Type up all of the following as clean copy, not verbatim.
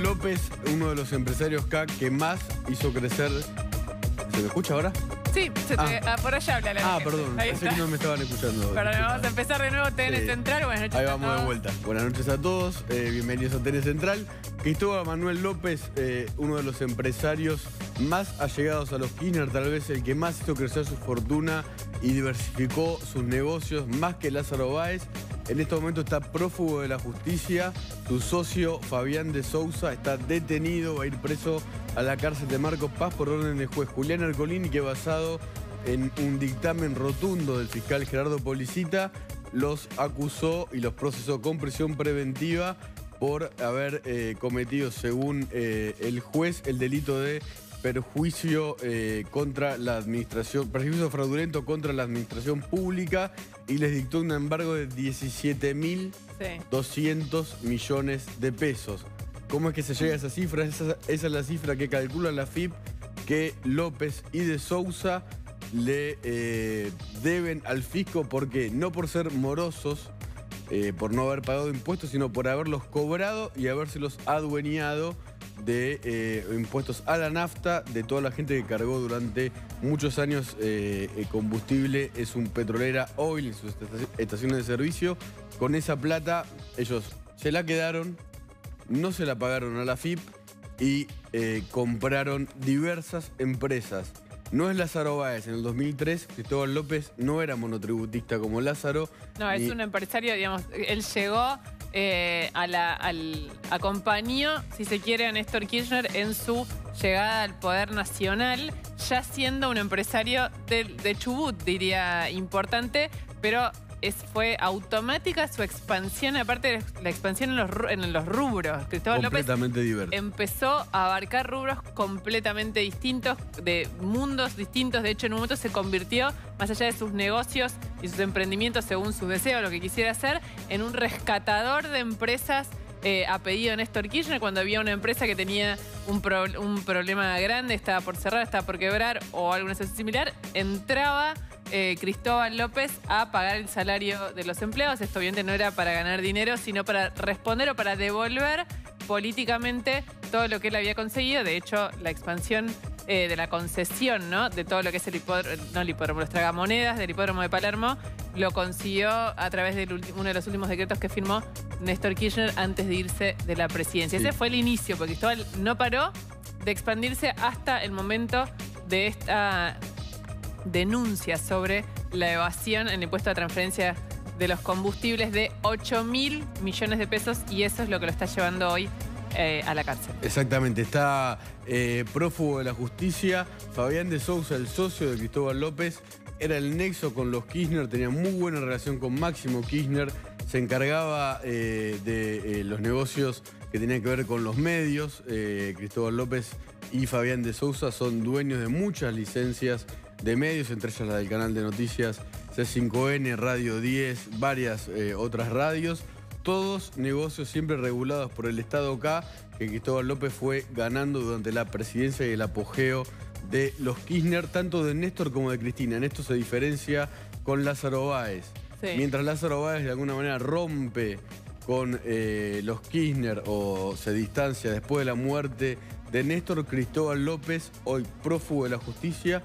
Manuel López, uno de los empresarios acá que más hizo crecer... ¿Se me escucha ahora? Sí, por allá habla la gente. Perdón, Ahí pensé está. que no me estaban escuchando. Pero vamos a empezar de nuevo TN Central. Buenas noches Ahí a vamos todos. de vuelta. Buenas noches a todos, bienvenidos a TN Central. Cristóbal Manuel López, uno de los empresarios más allegados a los Kirchner, tal vez el que más hizo crecer su fortuna y diversificó sus negocios más que Lázaro Báez. En este momento está prófugo de la justicia. Su socio Fabián de Sousa está detenido, va a ir preso a la cárcel de Marcos Paz por orden de juez Julián Ercolini, que basado en un dictamen rotundo del fiscal Gerardo Policita, los acusó y los procesó con prisión preventiva por haber cometido, según el juez, el delito de perjuicio contra la administración, perjuicio fraudulento contra la administración pública, y les dictó un embargo de 17.200 millones de pesos. ¿Cómo es que se llega a esa cifra? Esa es la cifra que calcula la FIP, que López y de Sousa le deben al fisco, porque no por ser morosos, por no haber pagado impuestos, sino por haberlos cobrado y habérselos adueñado de impuestos a la nafta de toda la gente que cargó durante muchos años combustible. Es un Petrolera Oil en sus estaciones de servicio. Con esa plata ellos se la quedaron, no se la pagaron a la FIP y compraron diversas empresas. No es Lázaro Báez. En el 2003, Cristóbal López no era monotributista como Lázaro. No, es un empresario, digamos, él llegó, acompañó, si se quiere, a Néstor Kirchner en su llegada al poder nacional, ya siendo un empresario de Chubut, diría, importante, pero fue automática su expansión, aparte de la expansión en los rubros. Cristóbal López empezó a abarcar rubros completamente distintos, de mundos distintos. De hecho, en un momento se convirtió, más allá de sus negocios y sus emprendimientos según sus deseos, lo que quisiera hacer, en un rescatador de empresas a pedido de Néstor Kirchner. Cuando había una empresa que tenía un problema grande, estaba por cerrar, estaba por quebrar o alguna cosa similar, entraba Cristóbal López a pagar el salario de los empleados. Esto obviamente no era para ganar dinero, sino para responder o para devolver políticamente todo lo que él había conseguido. De hecho, la expansión de la concesión, ¿no?, de todo lo que es el hipódromo, los tragamonedas del hipódromo de Palermo, lo consiguió a través de uno de los últimos decretos que firmó Néstor Kirchner antes de irse de la presidencia. Sí. Ese fue el inicio, porque Cristóbal no paró de expandirse hasta el momento de esta denuncia sobre la evasión en el impuesto a transferencia de los combustibles de 8.000 millones de pesos, y eso es lo que lo está llevando hoy a la cárcel. Exactamente, está prófugo de la justicia. Fabián de Sousa, el socio de Cristóbal López, era el nexo con los Kirchner, tenía muy buena relación con Máximo Kirchner, se encargaba de los negocios que tenían que ver con los medios. Cristóbal López y Fabián de Sousa son dueños de muchas licencias de medios, entre ellas la del canal de noticias C5N, Radio 10, varias otras radios. Todos negocios siempre regulados por el Estado acá, que Cristóbal López fue ganando durante la presidencia y el apogeo de los Kirchner, tanto de Néstor como de Cristina. En esto se diferencia con Lázaro Báez. Sí. Mientras Lázaro Báez de alguna manera rompe con los Kirchner o se distancia después de la muerte de Néstor, Cristóbal López, hoy prófugo de la justicia,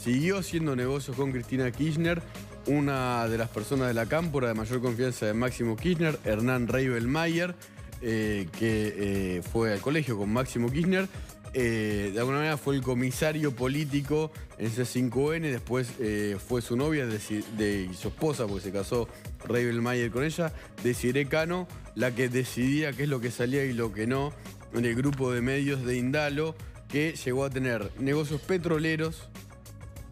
siguió haciendo negocios con Cristina Kirchner. Una de las personas de la cámpora de mayor confianza de Máximo Kirchner, Hernán Reibelmayer, que fue al colegio con Máximo Kirchner, de alguna manera fue el comisario político en C5N, después fue su novia y su esposa, porque se casó Reibelmayer con ella, Desiré Cano, la que decidía qué es lo que salía y lo que no en el grupo de medios de Indalo, que llegó a tener negocios petroleros,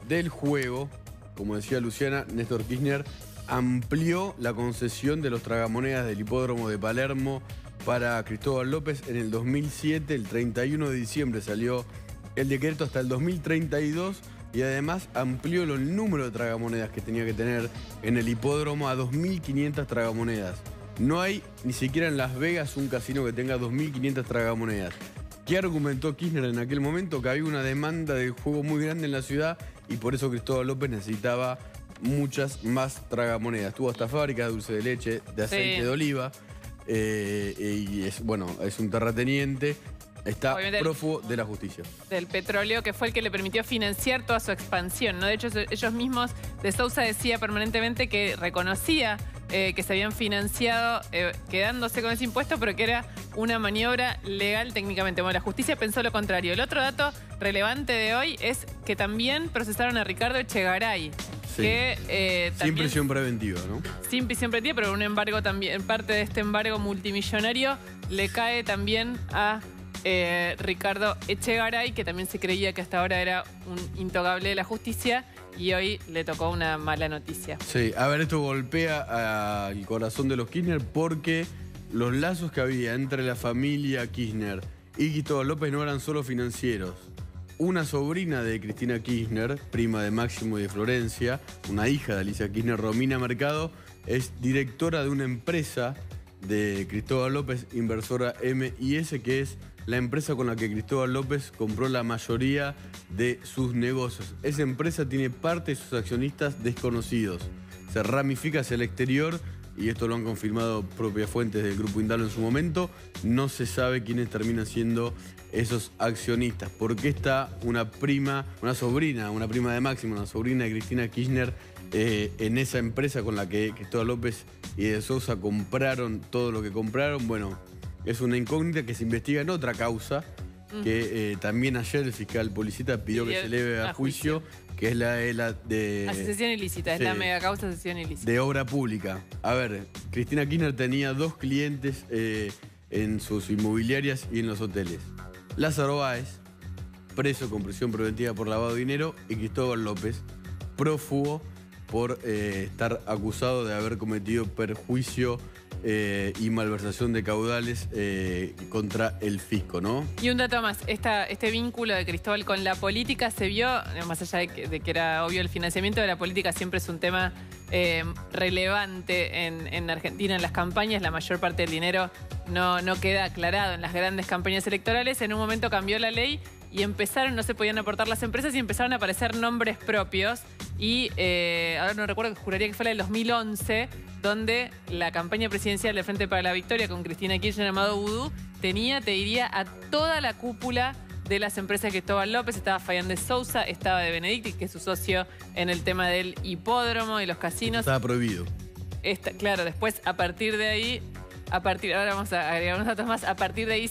del juego. Como decía Luciana, Néstor Kirchner amplió la concesión de los tragamonedas del hipódromo de Palermo para Cristóbal López en el 2007. El 31 de diciembre salió el decreto hasta el 2032 y además amplió el número de tragamonedas que tenía que tener en el hipódromo a 2.500 tragamonedas. No hay ni siquiera en Las Vegas un casino que tenga 2.500 tragamonedas. ¿Qué argumentó Kirchner en aquel momento? Que había una demanda de juego muy grande en la ciudad y por eso Cristóbal López necesitaba muchas más tragamonedas. Tuvo hasta fábricas de dulce de leche, de aceite de oliva. y es un terrateniente. Está prófugo de la justicia. Del petróleo, que fue el que le permitió financiar toda su expansión, ¿no? De hecho, ellos mismos, de Sousa decía permanentemente que reconocía que se habían financiado quedándose con ese impuesto, pero que era una maniobra legal técnicamente. Bueno, la justicia pensó lo contrario. El otro dato relevante de hoy es que también procesaron a Ricardo Echegaray. Sí. Que, sin prisión preventiva, ¿no? Sin prisión preventiva, pero un embargo también, parte de este embargo multimillonario le cae también a Ricardo Echegaray, que también se creía que hasta ahora era un intocable de la justicia, y hoy le tocó una mala noticia. Sí, a ver, esto golpea al corazón de los Kirchner porque los lazos que había entre la familia Kirchner y Cristóbal López no eran solo financieros. Una sobrina de Cristina Kirchner, prima de Máximo y de Florencia, una hija de Alicia Kirchner, Romina Mercado, es directora de una empresa de Cristóbal López, inversora MIS, que es la empresa con la que Cristóbal López compró la mayoría de sus negocios. Esa empresa tiene parte de sus accionistas desconocidos. Se ramifica hacia el exterior y esto lo han confirmado propias fuentes del Grupo Indalo en su momento. No se sabe quiénes terminan siendo esos accionistas. ¿Por qué está una prima de Máximo, una sobrina de Cristina Kirchner en esa empresa con la que Cristóbal López y de Sousa compraron todo lo que compraron? Bueno, es una incógnita que se investiga en otra causa, que también ayer el fiscal Policita pidió que se eleve a juicio, que es la de asociación ilícita, sí, es la mega causa de asociación ilícita. De obra pública. A ver, Cristina Kirchner tenía 2 clientes en sus inmobiliarias y en los hoteles. Lázaro Báez, preso con prisión preventiva por lavado de dinero, y Cristóbal López, prófugo por estar acusado de haber cometido perjuicio y malversación de caudales contra el fisco, ¿no? Y un dato más, este vínculo de Cristóbal con la política se vio, más allá de que era obvio, el financiamiento de la política siempre es un tema relevante en Argentina, en las campañas. La mayor parte del dinero no queda aclarado en las grandes campañas electorales. En un momento cambió la ley y no se podían aportar las empresas y empezaron a aparecer nombres propios. Y ahora no recuerdo, juraría que fue la del 2011, donde la campaña presidencial de Frente para la Victoria con Cristina Kirchner, Amado Vudú, tenía, te diría, a toda la cúpula de las empresas de Cristóbal López. Estaba Fayán de Sousa, estaba de Benedicti, que es su socio en el tema del hipódromo y los casinos. Estaba prohibido. Claro, después a partir de ahí, ahora vamos a agregar unos datos más, a partir de ahí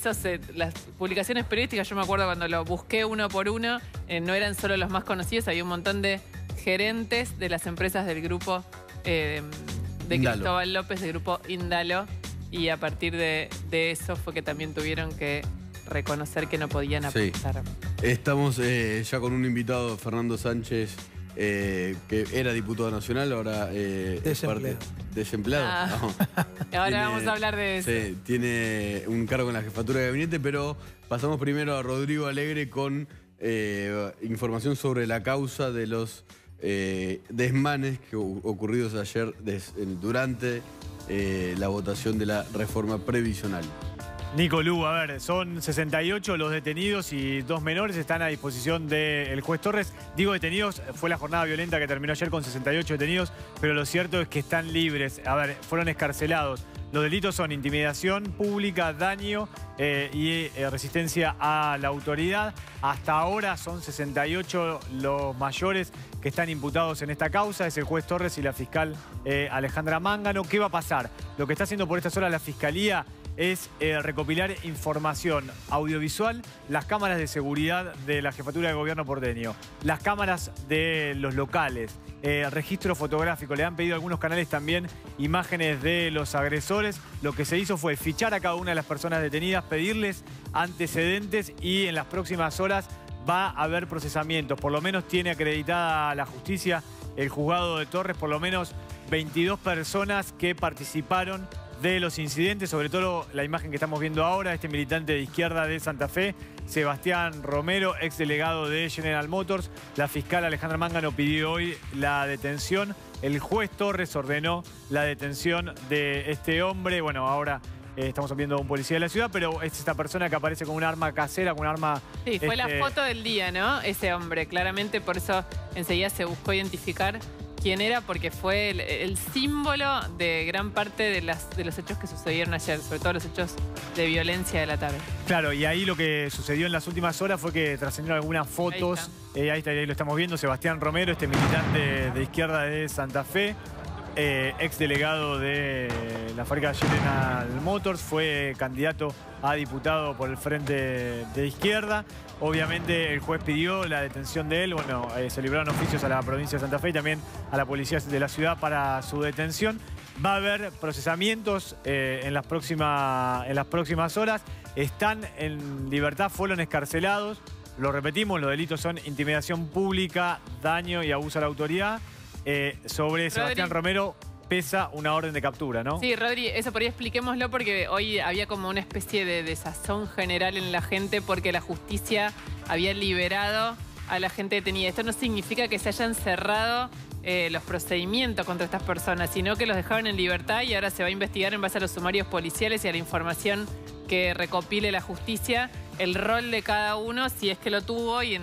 las publicaciones periodísticas, yo me acuerdo cuando lo busqué uno por uno, no eran solo los más conocidos, había un montón de gerentes de las empresas del grupo de Cristóbal López, del grupo Indalo, y a partir de eso fue que también tuvieron que reconocer que no podían aportar. Sí. Estamos ya con un invitado, Fernando Sánchez, que era diputado nacional, ahora desempleado. Ahora vamos a hablar de eso. Sí, tiene un cargo en la jefatura de gabinete, pero pasamos primero a Rodrigo Alegre con información sobre la causa de los desmanes ocurridos ayer durante la votación de la reforma previsional. Nico Lu, a ver, son 68 los detenidos y 2 menores están a disposición del juez Torres. Digo detenidos, fue la jornada violenta que terminó ayer con 68 detenidos, pero lo cierto es que están libres. A ver, fueron escarcelados. Los delitos son intimidación pública, daño y resistencia a la autoridad. Hasta ahora son 68 los mayores que están imputados en esta causa. Es el juez Torres y la fiscal Alejandra Mángano. ¿Qué va a pasar? Lo que está haciendo por estas horas la Fiscalía es recopilar información audiovisual, las cámaras de seguridad de la Jefatura de Gobierno porteño, las cámaras de los locales, registro fotográfico. Le han pedido a algunos canales también imágenes de los agresores. Lo que se hizo fue fichar a cada una de las personas detenidas, pedirles antecedentes y en las próximas horas va a haber procesamientos. Por lo menos tiene acreditada la justicia, el juzgado de Torres, por lo menos 22 personas que participaron de los incidentes, sobre todo la imagen que estamos viendo ahora, este militante de izquierda de Santa Fe, Sebastián Romero, exdelegado de General Motors. La fiscal Alejandra Mángano pidió hoy la detención. El juez Torres ordenó la detención de este hombre. Bueno, ahora estamos viendo a un policía de la ciudad, pero es esta persona que aparece con un arma casera, con un arma... Sí, fue la foto del día, ¿no? Ese hombre, claramente, por eso enseguida se buscó identificar quién era, porque fue el símbolo de gran parte de los hechos que sucedieron ayer, sobre todo los hechos de violencia de la tarde. Claro, y ahí lo que sucedió en las últimas horas fue que trascendieron algunas fotos. Ahí lo estamos viendo, Sebastián Romero, este militante de izquierda de Santa Fe, ex delegado de la fábrica General Motors, fue candidato a diputado por el Frente de Izquierda. Obviamente el juez pidió la detención de él. Bueno, se libraron oficios a la provincia de Santa Fe y también a la policía de la ciudad para su detención. Va a haber procesamientos en las próximas horas. Están en libertad, fueron excarcelados. Lo repetimos, los delitos son intimidación pública, daño y abuso a la autoridad. Sobre Sebastián Romero pesa una orden de captura, ¿no? Sí, Rodri, eso por ahí expliquémoslo, porque hoy había como una especie de desazón general en la gente porque la justicia había liberado a la gente detenida. Esto no significa que se hayan cerrado los procedimientos contra estas personas, sino que los dejaron en libertad y ahora se va a investigar en base a los sumarios policiales y a la información que recopile la justicia, el rol de cada uno, si es que lo tuvo, y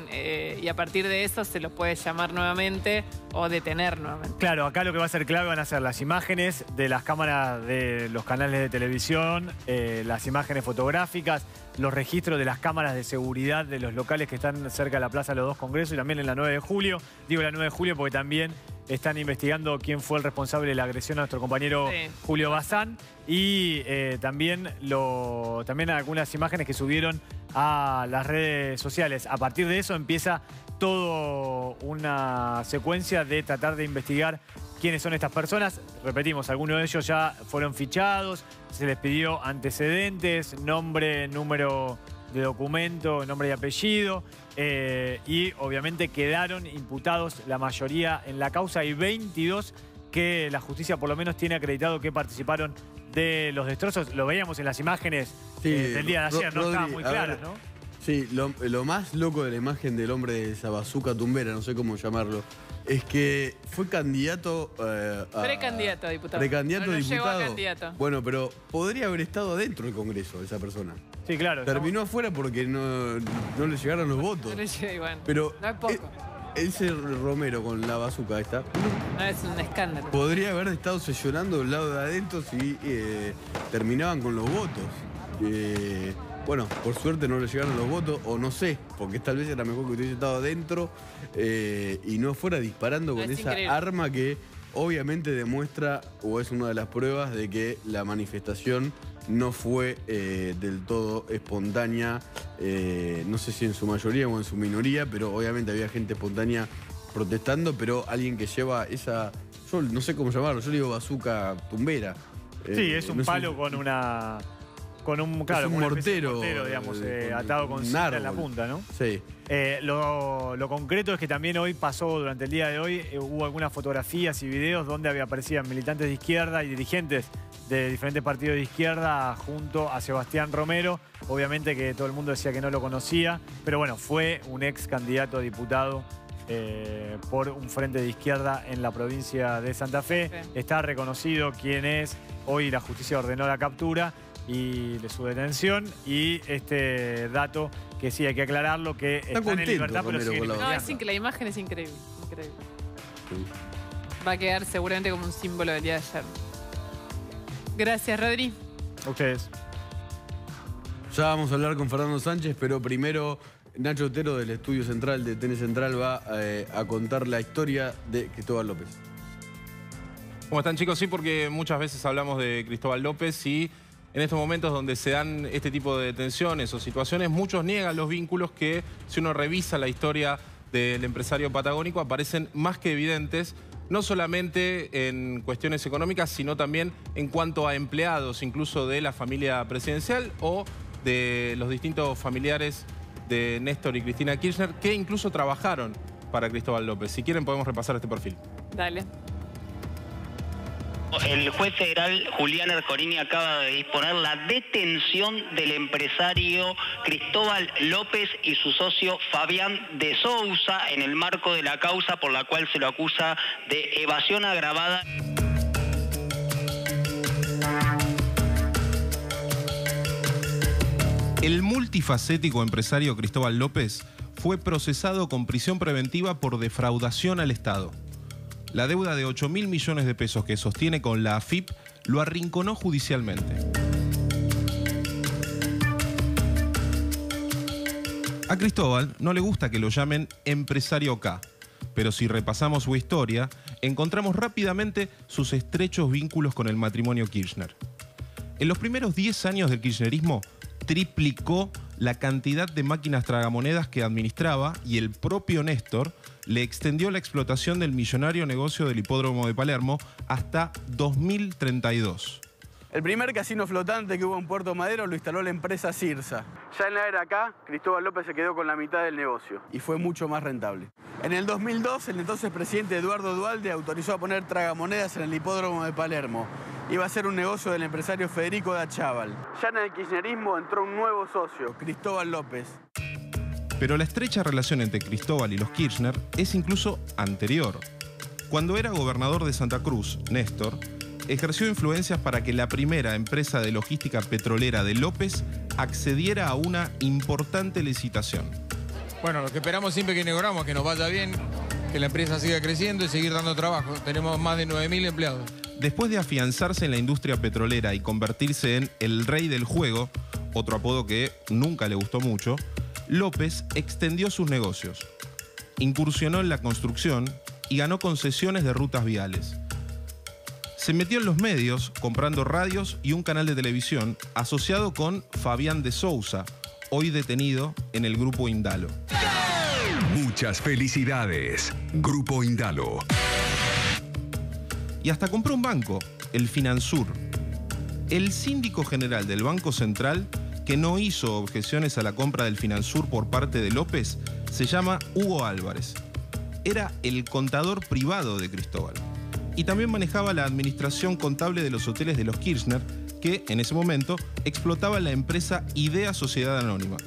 a partir de eso se lo puede llamar nuevamente o detener nuevamente. Claro, acá lo que va a ser clave van a ser las imágenes de las cámaras de los canales de televisión, las imágenes fotográficas, los registros de las cámaras de seguridad de los locales que están cerca de la Plaza de los Dos Congresos y también en la 9 de julio. Digo la 9 de julio porque también están investigando quién fue el responsable de la agresión a nuestro compañero Julio Bazán. Y también algunas imágenes que subieron a las redes sociales. A partir de eso empieza toda una secuencia de tratar de investigar quiénes son estas personas. Repetimos, algunos de ellos ya fueron fichados, se les pidió antecedentes, nombre, número de documento, nombre y apellido. Y obviamente quedaron imputados la mayoría en la causa. Hay 22 que la justicia por lo menos tiene acreditado que participaron de los destrozos. Lo veíamos en las imágenes del día de ayer, no estaban muy claras, ¿no? Sí, lo más loco de la imagen del hombre de esa bazuca tumbera, no sé cómo llamarlo, es que fue candidato precandidato a diputado. Precandidato a no diputado. Llegó a candidato. Bueno, pero podría haber estado dentro del Congreso esa persona. Sí, claro. Terminó afuera porque no le llegaron los votos. No le llegó, bueno. Pero no es poco. Ese Romero con la bazuca esta. No, es un escándalo. Podría haber estado sesionando del lado de adentro si terminaban con los votos. Bueno, por suerte no le llegaron los votos, o no sé, porque tal vez era mejor que hubiese estado adentro y no fuera disparando con esa arma que obviamente demuestra, o es una de las pruebas de que la manifestación no fue del todo espontánea, no sé si en su mayoría o en su minoría, pero obviamente había gente espontánea protestando, pero alguien que lleva esa, yo no sé cómo llamarlo, yo le digo bazuca tumbera. Sí, es un palo con una... Con un mortero, digamos, atado con cinta en la punta, ¿no? Sí. Lo concreto es que también hoy pasó, durante el día de hoy, hubo algunas fotografías y videos donde aparecían militantes de izquierda y dirigentes de diferentes partidos de izquierda junto a Sebastián Romero. Obviamente que todo el mundo decía que no lo conocía, pero bueno, fue un ex candidato a diputado por un frente de izquierda en la provincia de Santa Fe. Sí. Está reconocido quién es. Hoy la justicia ordenó la captura y de su detención, y este dato que sí hay que aclararlo, que están en libertad, pero siguen no, la imagen es increíble, increíble. Sí. Va a quedar seguramente como un símbolo del día de ayer. Gracias, Rodri. A ustedes. Ya vamos a hablar con Fernando Sánchez, pero primero Nacho Otero del Estudio Central de TN Central va a contar la historia de Cristóbal López. ¿Cómo están, chicos? Sí, porque muchas veces hablamos de Cristóbal López y en estos momentos donde se dan este tipo de detenciones o situaciones, muchos niegan los vínculos que, si uno revisa la historia del empresario patagónico, aparecen más que evidentes, no solamente en cuestiones económicas, sino también en cuanto a empleados, incluso de la familia presidencial o de los distintos familiares de Néstor y Cristina Kirchner, que incluso trabajaron para Cristóbal López. Si quieren podemos repasar este perfil. Dale. El juez federal Julián Ercorini acaba de disponer la detención del empresario Cristóbal López y su socio Fabián de Sousa en el marco de la causa por la cual se lo acusa de evasión agravada. El multifacético empresario Cristóbal López fue procesado con prisión preventiva por defraudación al Estado. La deuda de 8.000 millones de pesos que sostiene con la AFIP lo arrinconó judicialmente. A Cristóbal no le gusta que lo llamen empresario K, pero si repasamos su historia, encontramos rápidamente sus estrechos vínculos con el matrimonio Kirchner. En los primeros 10 años del kirchnerismo, triplicó la cantidad de máquinas tragamonedas que administraba y el propio Néstor le extendió la explotación del millonario negocio del hipódromo de Palermo hasta 2032. El primer casino flotante que hubo en Puerto Madero lo instaló la empresa Cirsa. Ya en la era acá, Cristóbal López se quedó con la mitad del negocio y fue mucho más rentable. En el 2002, el entonces presidente Eduardo Duhalde autorizó a poner tragamonedas en el hipódromo de Palermo. Iba a ser un negocio del empresario Federico Dachaval. Ya en el kirchnerismo entró un nuevo socio, Cristóbal López. Pero la estrecha relación entre Cristóbal y los Kirchner es incluso anterior. Cuando era gobernador de Santa Cruz, Néstor ejerció influencias para que la primera empresa de logística petrolera de López accediera a una importante licitación. Bueno, lo que esperamos siempre que inauguramos, que nos vaya bien, que la empresa siga creciendo y seguir dando trabajo. Tenemos más de 9.000 empleados. Después de afianzarse en la industria petrolera y convertirse en el rey del juego, otro apodo que nunca le gustó mucho, López extendió sus negocios, incursionó en la construcción y ganó concesiones de rutas viales. Se metió en los medios comprando radios y un canal de televisión asociado con Fabián de Sousa, hoy detenido en el Grupo Indalo. Muchas felicidades, Grupo Indalo. Y hasta compró un banco, el Finansur. El síndico general del Banco Central, que no hizo objeciones a la compra del Finansur por parte de López, se llama Hugo Álvarez. Era el contador privado de Cristóbal. Y también manejaba la administración contable de los hoteles de los Kirchner, que en ese momento explotaba la empresa Idea Sociedad Anónima.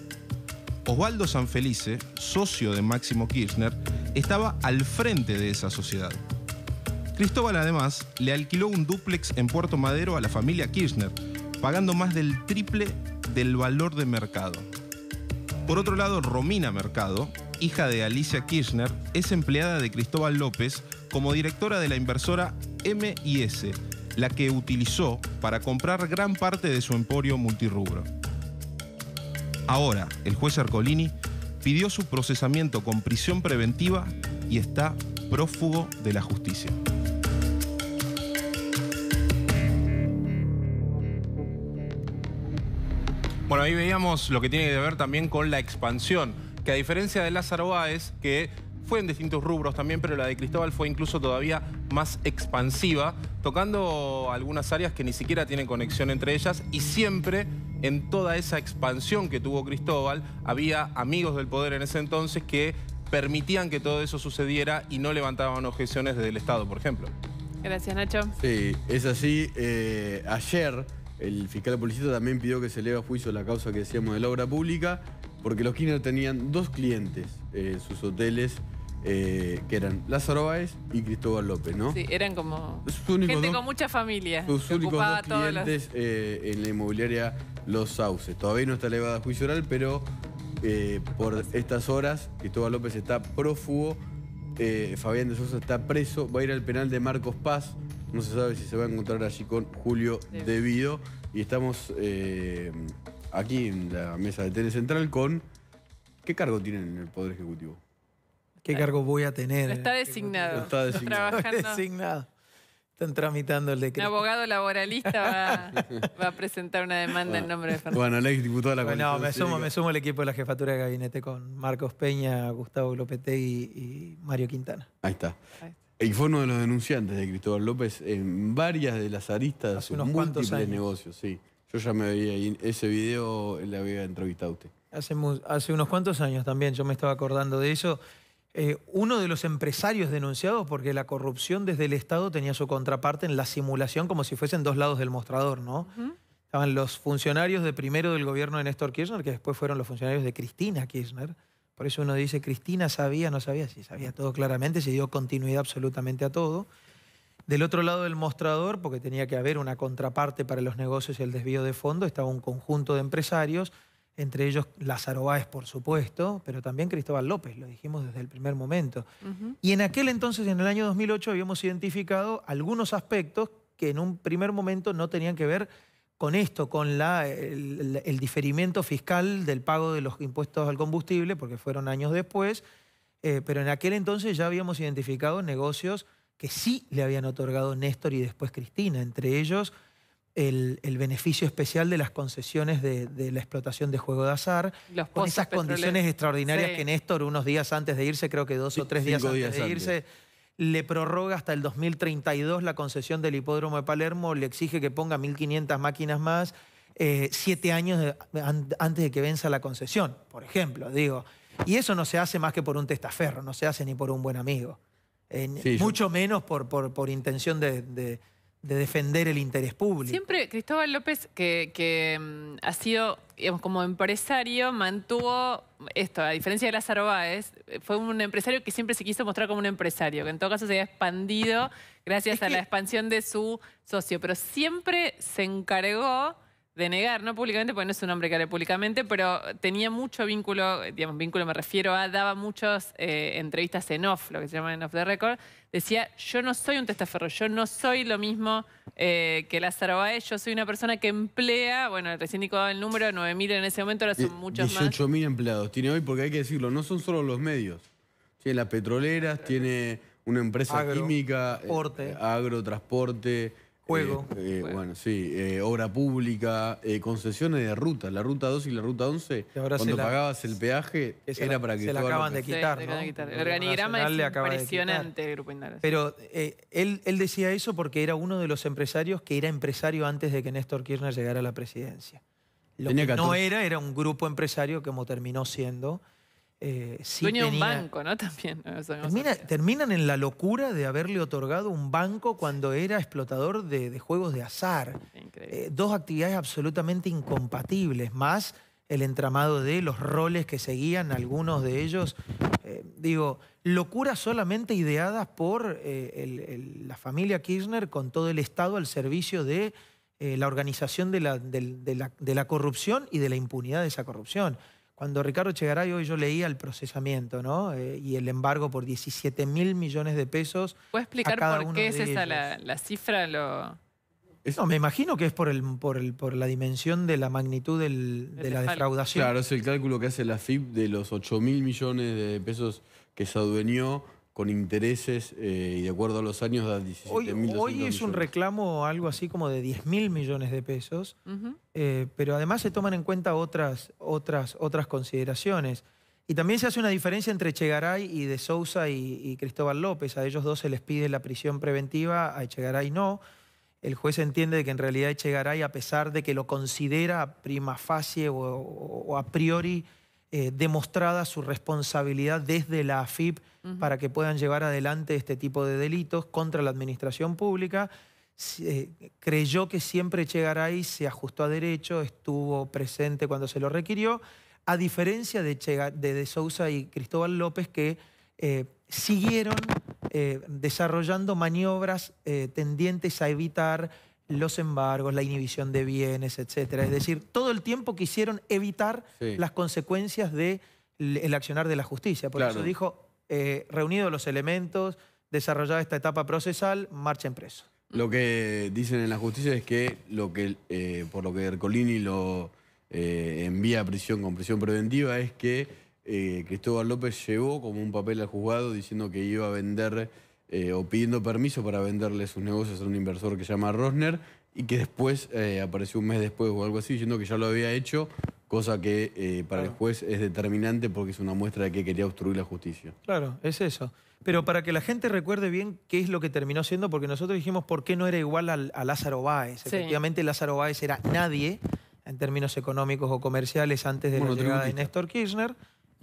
Osvaldo Sanfelice, socio de Máximo Kirchner, estaba al frente de esa sociedad. Cristóbal además le alquiló un dúplex en Puerto Madero a la familia Kirchner, pagando más del triple del valor de mercado. Por otro lado, Romina Mercado, hija de Alicia Kirchner, es empleada de Cristóbal López como directora de la inversora M&S, la que utilizó para comprar gran parte de su emporio multirrubro. Ahora, el juez Ercolini pidió su procesamiento con prisión preventiva y está prófugo de la justicia. Bueno, ahí veíamos lo que tiene que ver también con la expansión, que a diferencia de Lázaro Báez, que fue en distintos rubros también, pero la de Cristóbal fue incluso todavía más expansiva, tocando algunas áreas que ni siquiera tienen conexión entre ellas, y siempre en toda esa expansión que tuvo Cristóbal había amigos del poder en ese entonces que permitían que todo eso sucediera y no levantaban objeciones desde el Estado, por ejemplo. Gracias, Nacho. Sí, es así. Ayer el fiscal de policía también pidió que se eleve a juicio la causa que decíamos de la obra pública, porque los Kirchner tenían dos clientes en sus hoteles, que eran Lázaro Báez y Cristóbal López, ¿no? Sí, eran como gente con mucha familia. Sus únicos dos clientes en la inmobiliaria Los Sauces. Todavía no está elevada a juicio oral, pero por estas horas Cristóbal López está prófugo, Fabián de Sousa está preso, va a ir al penal de Marcos Paz. No se sabe si se va a encontrar allí con Julio Devido. Y estamos aquí en la mesa de Tele Central con... ¿Qué cargo tienen en el Poder Ejecutivo? ¿Qué cargo voy a tener? Está designado. Está designado. Trabajando. Designado. Están tramitando el Un decreto. abogado laboralista va a presentar una demanda en nombre de Fernando. Bueno, el ex diputado de la Bueno, coalición. me sumo al equipo de la jefatura de gabinete con Marcos Peña, Gustavo Lopetegui y Mario Quintana. Ahí está. Y fue uno de los denunciantes de Cristóbal López en varias de las aristas de sus múltiples negocios. Sí. Yo ya me veía ahí. Ese video le había entrevistado a usted. Hace unos cuantos años también, yo me estaba acordando de eso. Uno de los empresarios denunciados porque la corrupción desde el Estado tenía su contraparte en la simulación como si fuesen dos lados del mostrador, ¿no? Estaban los funcionarios de primero del gobierno de Néstor Kirchner, que después fueron los funcionarios de Cristina Kirchner. Por eso uno dice, Cristina sabía, no sabía, sí sabía todo claramente, se dio continuidad absolutamente a todo. Del otro lado del mostrador, porque tenía que haber una contraparte para los negocios y el desvío de fondos, estaba un conjunto de empresarios, entre ellos Lázaro Báez, por supuesto, pero también Cristóbal López, lo dijimos desde el primer momento. Y en aquel entonces, en el año 2008, habíamos identificado algunos aspectos que en un primer momento no tenían que ver con esto, con el diferimiento fiscal del pago de los impuestos al combustible, porque fueron años después, pero en aquel entonces ya habíamos identificado negocios que sí le habían otorgado Néstor y después Cristina, entre ellos el beneficio especial de las concesiones de la explotación de juego de azar, con esas condiciones extraordinarias que Néstor, unos días antes de irse, creo que 2 o 3 días antes de irse, le prorroga hasta el 2032 la concesión del hipódromo de Palermo, le exige que ponga 1.500 máquinas más, 7 años antes de que venza la concesión, por ejemplo, digo. Y eso no se hace más que por un testaferro, no se hace ni por un buen amigo. Mucho menos por intención de defender el interés público. Siempre Cristóbal López, que ha sido, digamos, como empresario, mantuvo esto, a diferencia de Lázaro Báez, fue un empresario que siempre se quiso mostrar como un empresario, que en todo caso se había expandido gracias a la expansión de su socio, pero siempre se encargó de negar, no públicamente, porque no es un hombre que hable públicamente, pero tenía mucho vínculo, digamos, vínculo me refiero a, daba muchas entrevistas en off, lo que se llama en off the record, decía, yo no soy un testaferro, yo no soy lo mismo que Lázaro Báez, yo soy una persona que emplea, bueno, recién Nico daba el número, 9.000 en ese momento, ahora son muchos más. 18.000 empleados tiene hoy, porque hay que decirlo, no son solo los medios. Tiene las petroleras, tiene una empresa química, agro, transporte, juego. Bueno, sí, obra pública, concesiones de ruta. La ruta 2 y la ruta 11, cuando pagabas el peaje, era para que... Se la acaban de quitar, ¿no? El organigrama es impresionante del Grupo Indalo. Pero él decía eso porque era uno de los empresarios que era empresario antes de que Néstor Kirchner llegara a la presidencia. Lo que no era un grupo empresario como terminó siendo. Sí, dueño de un banco, ¿no? También. Terminan en la locura de haberle otorgado un banco cuando era explotador de juegos de azar. Dos actividades absolutamente incompatibles, más el entramado de los roles que seguían algunos de ellos. Digo, locuras solamente ideadas por la familia Kirchner con todo el Estado al servicio de la organización de la corrupción y de la impunidad de esa corrupción. Cuando Ricardo Echegaray, hoy yo leía el procesamiento, ¿no? Y el embargo por 17.000 millones de pesos. ¿Puede explicar por qué es esa la cifra? No, me imagino que es por la dimensión de la magnitud de la defraudación. Claro, es el cálculo que hace la FIP de los 8.000 millones de pesos que se adueñó con intereses y de acuerdo a los años da 17.200 millones. Hoy es un reclamo algo así como de 10.000 millones de pesos, pero además se toman en cuenta otras consideraciones. Y también se hace una diferencia entre Echegaray y de Sousa y Cristóbal López. A ellos dos se les pide la prisión preventiva, a Echegaray no. El juez entiende de que en realidad Echegaray, a pesar de que lo considera prima facie o a priori demostrada su responsabilidad desde la AFIP para que puedan llevar adelante este tipo de delitos contra la administración pública, creyó que siempre Echegaray se ajustó a derecho, estuvo presente cuando se lo requirió, a diferencia de Sousa y Cristóbal López, que siguieron desarrollando maniobras tendientes a evitar los embargos, la inhibición de bienes, etcétera. Es decir, todo el tiempo quisieron evitar las consecuencias del accionar de la justicia. Por eso dijo, reunidos los elementos, desarrollada esta etapa procesal, marchen presos. Lo que dicen en la justicia es que, por lo que Ercolini lo envía a prisión con prisión preventiva es que Cristóbal López llevó como un papel al juzgado diciendo que iba a vender o pidiendo permiso para venderle sus negocios a un inversor que se llama Rosner y que después apareció un mes después o algo así diciendo que ya lo había hecho, cosa que para el juez es determinante porque es una muestra de que quería obstruir la justicia. Claro, es eso. Pero para que la gente recuerde bien qué es lo que terminó siendo, porque nosotros dijimos por qué no era igual a Lázaro Báez. Efectivamente, Lázaro Báez era nadie en términos económicos o comerciales antes de la llegada de Néstor Kirchner.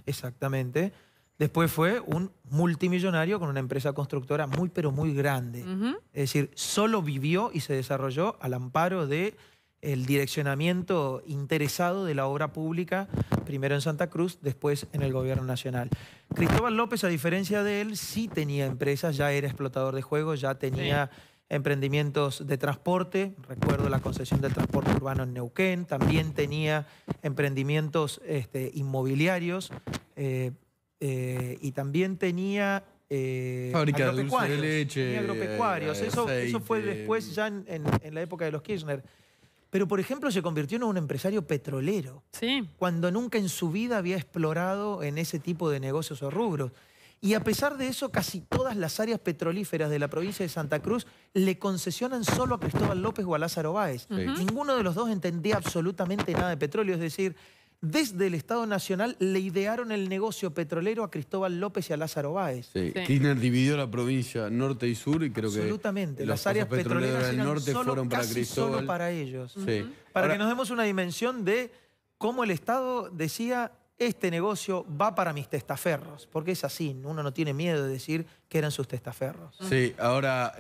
Exactamente. Después fue un multimillonario con una empresa constructora muy, pero muy grande. Es decir, solo vivió y se desarrolló al amparo del direccionamiento interesado de la obra pública, primero en Santa Cruz, después en el gobierno nacional. Cristóbal López, a diferencia de él, sí tenía empresas, ya era explotador de juegos, ya tenía emprendimientos de transporte, recuerdo la concesión del transporte urbano en Neuquén, también tenía emprendimientos inmobiliarios y también tenía fábrica de dulce de leche, tenía agropecuarios. Eso fue después ya en la época de los Kirchner. Pero, por ejemplo, se convirtió en un empresario petrolero, cuando nunca en su vida había explorado en ese tipo de negocios o rubros. Y a pesar de eso, casi todas las áreas petrolíferas de la provincia de Santa Cruz le concesionan solo a Cristóbal López o a Lázaro Báez. Ninguno de los dos entendía absolutamente nada de petróleo, es decir, desde el Estado Nacional le idearon el negocio petrolero a Cristóbal López y a Lázaro Báez. Kirchner dividió la provincia norte y sur y creo que absolutamente. Las áreas petroleras del norte fueron para Cristóbal. Solo para ellos. Para que nos demos una dimensión de cómo el Estado decía: este negocio va para mis testaferros, porque es así, uno no tiene miedo de decir que eran sus testaferros. Sí, ahora,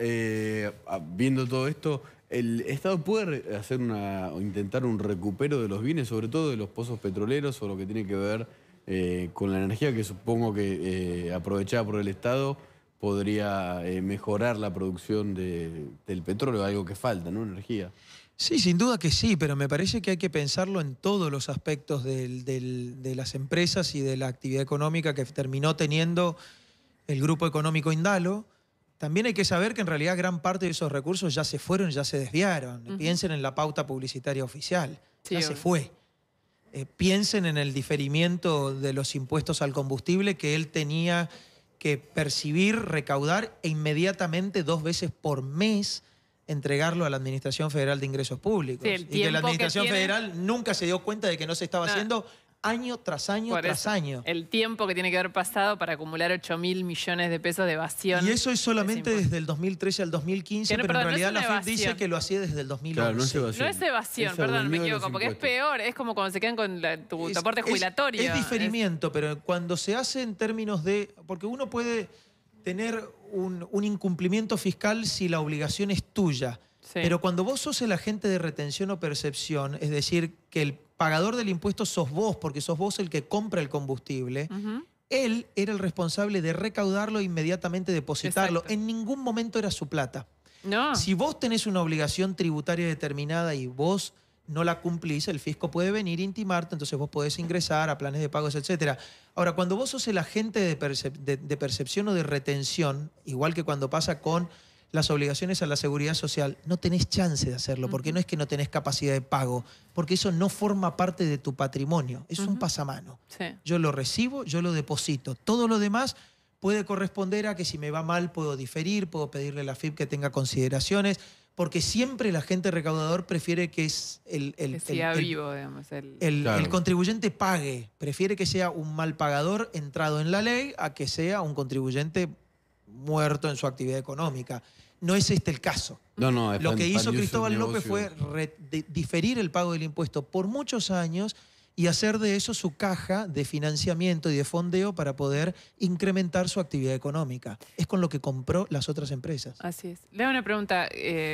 viendo todo esto, ¿el Estado puede hacer o intentar un recupero de los bienes, sobre todo de los pozos petroleros, o lo que tiene que ver con la energía que supongo que aprovechada por el Estado podría mejorar la producción del petróleo, algo que falta, ¿no? Energía. Sí, sin duda que sí, pero me parece que hay que pensarlo en todos los aspectos de las empresas y de la actividad económica que terminó teniendo el Grupo Económico Indalo. También hay que saber que en realidad gran parte de esos recursos ya se fueron, ya se desviaron. Piensen en la pauta publicitaria oficial, ya se fue. Piensen en el diferimiento de los impuestos al combustible que él tenía que percibir, recaudar e inmediatamente 2 veces por mes entregarlo a la Administración Federal de Ingresos Públicos. Y que la Administración Federal nunca se dio cuenta de que no se estaba haciendo año tras año tras año. El tiempo que tiene que haber pasado para acumular 8.000 millones de pesos de evasión. Y eso es solamente desde el 2013 al 2015, pero en realidad la FIP dice que lo hacía desde el 2011. Claro, no es evasión. No es evasión, perdón, me equivoco, porque es peor. Es como cuando se quedan con tu aporte jubilatorio. Es diferimiento, pero cuando se hace en términos de... Porque uno puede tener un incumplimiento fiscal si la obligación es tuya. Pero cuando vos sos el agente de retención o percepción, es decir, que el pagador del impuesto sos vos, porque sos vos el que compra el combustible, él era el responsable de recaudarlo e inmediatamente depositarlo. En ningún momento era su plata. Si vos tenés una obligación tributaria determinada y vos no la cumplís, el fisco puede venir e intimarte, entonces vos podés ingresar a planes de pagos, etc. Ahora, cuando vos sos el agente de percepción o de retención, igual que cuando pasa con las obligaciones a la seguridad social, no tenés chance de hacerlo, porque no es que no tenés capacidad de pago, porque eso no forma parte de tu patrimonio, es un pasamano. Yo lo recibo, yo lo deposito. Todo lo demás puede corresponder a que si me va mal puedo diferir, puedo pedirle a la FIP que tenga consideraciones, porque siempre el agente recaudador prefiere que el contribuyente pague, prefiere que sea un mal pagador entrado en la ley a que sea un contribuyente muerto en su actividad económica. No es este el caso. Lo que hizo Cristóbal López fue diferir el pago del impuesto por muchos años y hacer de eso su caja de financiamiento y de fondeo para poder incrementar su actividad económica. Es con lo que compró las otras empresas. Así es. Le hago una pregunta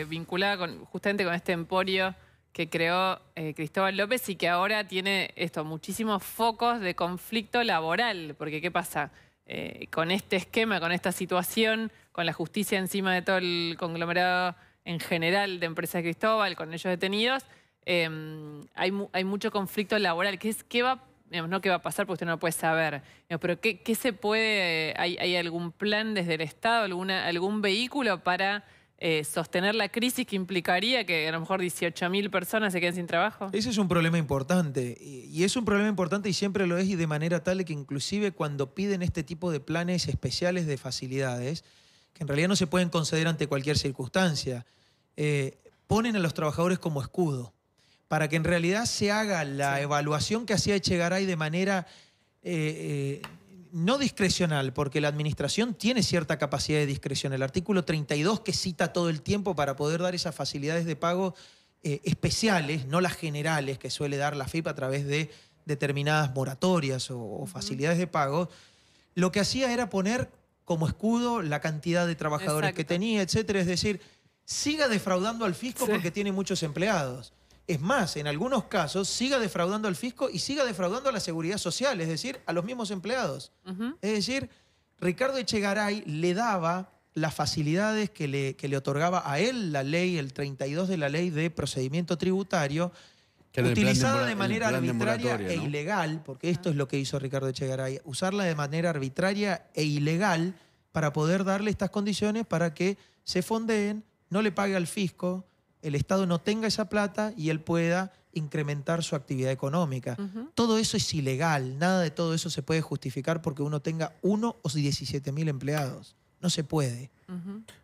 vinculada justamente con este emporio que creó Cristóbal López y que ahora tiene muchísimos focos de conflicto laboral. Porque ¿qué pasa? Con este esquema, con esta situación, con la justicia encima de todo el conglomerado en general de empresas de Cristóbal, con ellos detenidos, hay mucho conflicto laboral. ¿Qué va, no qué va a pasar porque usted no lo puede saber, pero qué se puede, hay algún plan desde el Estado, algún vehículo para sostener la crisis que implicaría que a lo mejor 18.000 personas se queden sin trabajo? Ese es un problema importante, y es un problema importante y siempre lo es, y de manera tal que inclusive cuando piden este tipo de planes especiales de facilidades, que en realidad no se pueden conceder ante cualquier circunstancia, ponen a los trabajadores como escudo, para que en realidad se haga la evaluación que hacía Echegaray de manera no discrecional, porque la administración tiene cierta capacidad de discreción. El artículo 32 que cita todo el tiempo para poder dar esas facilidades de pago especiales, no las generales que suele dar la FIP a través de determinadas moratorias o facilidades de pago, lo que hacía era poner como escudo la cantidad de trabajadores que tenía, etcétera. Es decir, siga defraudando al fisco porque tiene muchos empleados. Es más, en algunos casos, siga defraudando al fisco y siga defraudando a la seguridad social, es decir, a los mismos empleados. Es decir, Ricardo Echegaray le daba las facilidades que le otorgaba a él la ley, el 32 de la ley de procedimiento tributario, utilizada de manera arbitraria e ilegal, porque esto es lo que hizo Ricardo Echegaray, usarla de manera arbitraria e ilegal para poder darle estas condiciones para que se fondeen, no le pague al fisco, el Estado no tenga esa plata y él pueda incrementar su actividad económica. Todo eso es ilegal, nada de todo eso se puede justificar porque uno tenga 1 o 17.000 empleados. No se puede.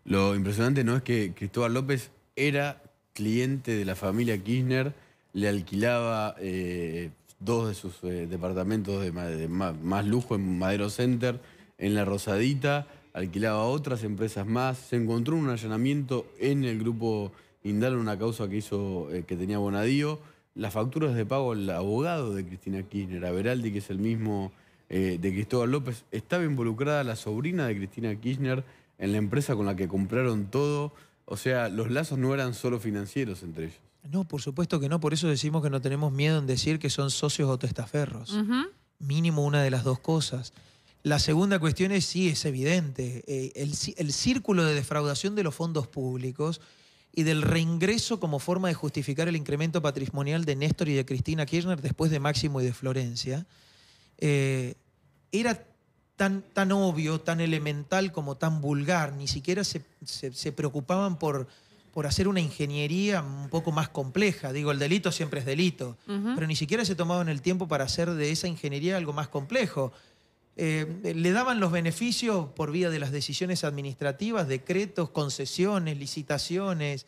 Lo impresionante no es que Cristóbal López era cliente de la familia Kirchner, le alquilaba 2 de sus departamentos de más lujo en Madero Center, en La Rosadita, alquilaba otras empresas más, se encontró un allanamiento en el grupo Indalo, una causa que hizo que tenía Bonadío, las facturas de pago al abogado de Cristina Kirchner, a Beraldi, que es el mismo de Cristóbal López. Estaba involucrada la sobrina de Cristina Kirchner en la empresa con la que compraron todo. O sea, los lazos no eran solo financieros entre ellos. No, por supuesto que no. Por eso decimos que no tenemos miedo en decir que son socios o testaferros. Mínimo una de las dos cosas. La segunda cuestión es, sí, es evidente. El círculo de defraudación de los fondos públicos y del reingreso como forma de justificar el incremento patrimonial de Néstor y de Cristina Kirchner después de Máximo y de Florencia, era tan obvio, tan elemental como tan vulgar. Ni siquiera se preocupaban por hacer una ingeniería un poco más compleja. Digo, el delito siempre es delito, pero ni siquiera se tomaban el tiempo para hacer de esa ingeniería algo más complejo. Le daban los beneficios por vía de las decisiones administrativas, decretos, concesiones, licitaciones,